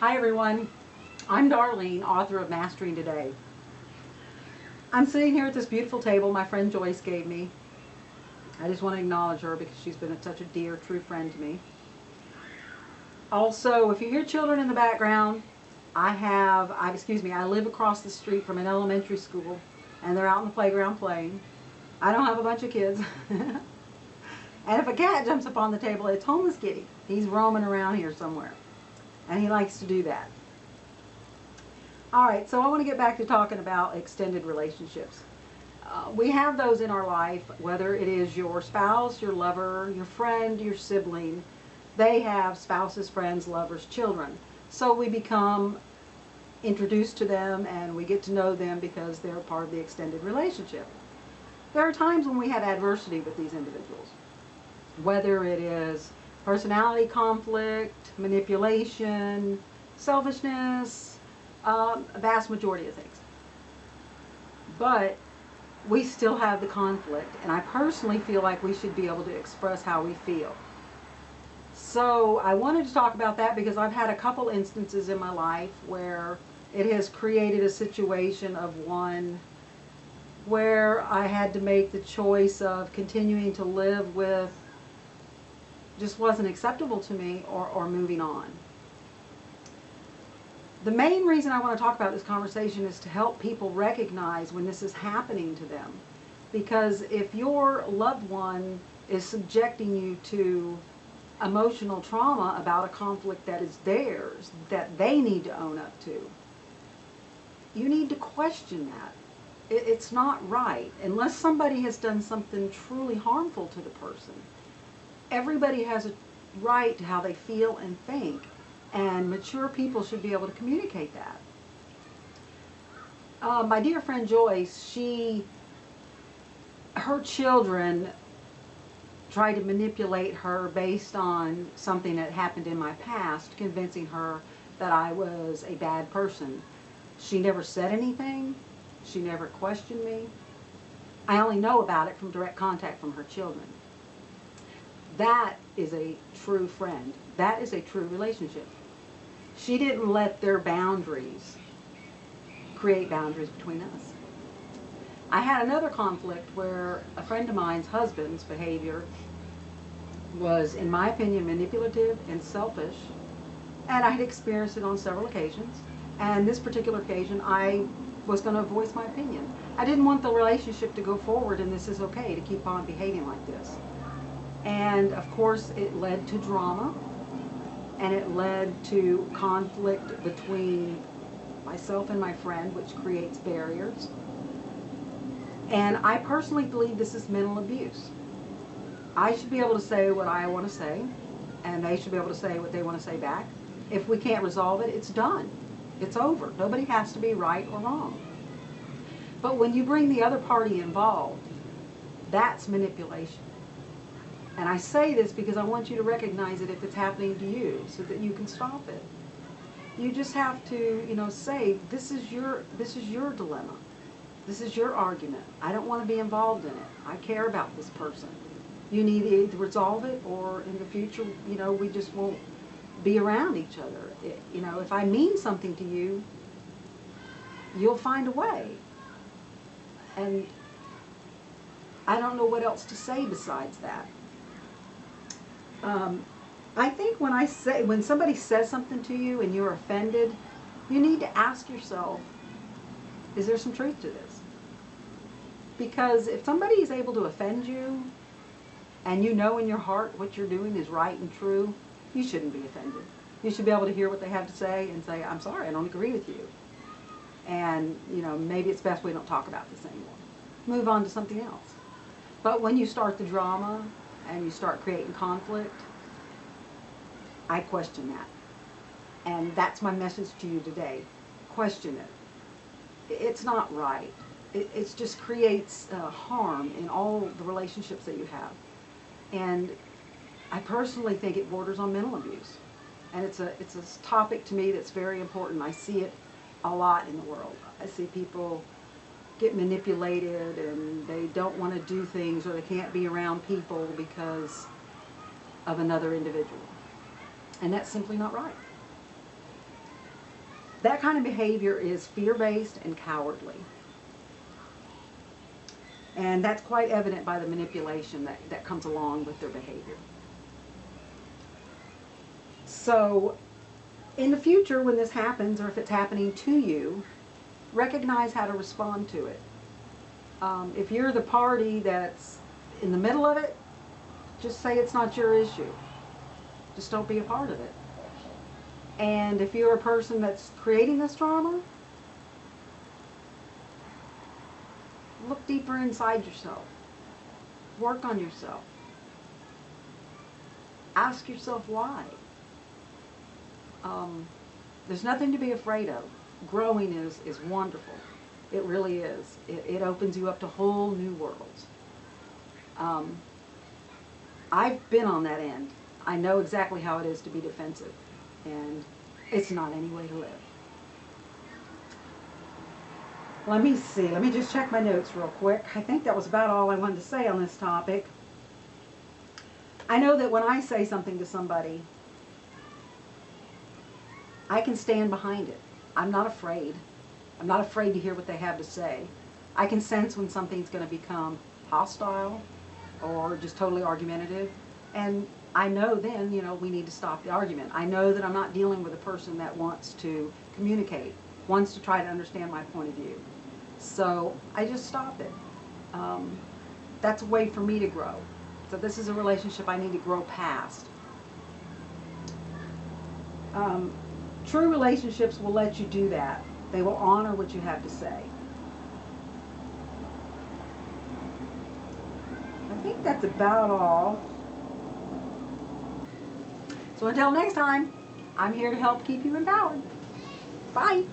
Hi everyone, I'm Darlene, author of Mastering Today. I'm sitting here at this beautiful table my friend Joyce gave me. I just want to acknowledge her because she's been such a dear, true friend to me. Also, if you hear children in the background, I live across the street from an elementary school and they're out in the playground playing. I don't have a bunch of kids. And if a cat jumps up on the table, it's homeless kitty. He's roaming around here somewhere. And he likes to do that. Alright, so I want to get back to talking about extended relationships. We have those in our life, whether it is your spouse, your lover, your friend, your sibling. They have spouses, friends, lovers, children. So we become introduced to them and we get to know them because they're part of the extended relationship. There are times when we have adversity with these individuals, whether it is personality conflict, manipulation, selfishness, a vast majority of things. But we still have the conflict, and I personally feel like we should be able to express how we feel. So I wanted to talk about that because I've had a couple instances in my life where it has created a situation of one where I had to make the choice of continuing to live with just wasn't acceptable to me or moving on. The main reason I want to talk about this conversation is to help people recognize when this is happening to them. Because if your loved one is subjecting you to emotional trauma about a conflict that is theirs, that they need to own up to, you need to question that. It's not right unless somebody has done something truly harmful to the person. Everybody has a right to how they feel and think, and mature people should be able to communicate that. My dear friend Joyce, her children tried to manipulate her based on something that happened in my past, convincing her that I was a bad person. She never said anything. She never questioned me. I only know about it from direct contact from her children. That is a true friend. That is a true relationship. She didn't let their boundaries create boundaries between us. I had another conflict where a friend of mine's husband's behavior was, in my opinion, manipulative and selfish, and I had experienced it on several occasions. And this particular occasion, I was going to voice my opinion. I didn't want the relationship to go forward, and this is okay to keep on behaving like this. And of course it led to drama, and it led to conflict between myself and my friend, which creates barriers. And I personally believe this is mental abuse. I should be able to say what I want to say, and they should be able to say what they want to say back. If we can't resolve it, it's done. It's over. Nobody has to be right or wrong. But when you bring the other party involved, that's manipulation. And I say this because I want you to recognize it if it's happening to you, so that you can stop it. You just have to, say, this is your dilemma. This is your argument. I don't want to be involved in it. I care about this person. You need to either resolve it, or in the future, we just won't be around each other. If I mean something to you, you'll find a way. And I don't know what else to say besides that. I think when somebody says something to you and you're offended, you need to ask yourself, is there some truth to this? Because if somebody is able to offend you, and you know in your heart what you're doing is right and true, you shouldn't be offended. You should be able to hear what they have to say and say, I'm sorry, I don't agree with you. And, maybe it's best we don't talk about this anymore. Move on to something else. But when you start the drama and you start creating conflict, I question that. And that's my message to you today. Question it. It's not right. It just creates harm in all the relationships that you have. And I personally think it borders on mental abuse. And it's a topic to me that's very important. I see it a lot in the world. I see people get manipulated and they don't want to do things, or they can't be around people because of another individual. And that's simply not right. That kind of behavior is fear-based and cowardly. And that's quite evident by the manipulation that comes along with their behavior. So, in the future, when this happens, or if it's happening to you, recognize how to respond to it. If you're the party that's in the middle of it, just say it's not your issue. Just don't be a part of it. And if you're a person that's creating this drama, look deeper inside yourself. Work on yourself. Ask yourself why. There's nothing to be afraid of. Growing is wonderful. It really is. It opens you up to whole new worlds. I've been on that end. I know exactly how it is to be defensive. And it's not any way to live. Let me see. Let me just check my notes real quick. I think that was about all I wanted to say on this topic. I know that when I say something to somebody, I can stand behind it. I'm not afraid. I'm not afraid to hear what they have to say. I can sense when something's going to become hostile or just totally argumentative. And I know then, we need to stop the argument. I know that I'm not dealing with a person that wants to communicate, wants to try to understand my point of view. So I just stop it. That's a way for me to grow. So this is a relationship I need to grow past. True relationships will let you do that. They will honor what you have to say. I think that's about all. So until next time, I'm here to help keep you empowered. Bye.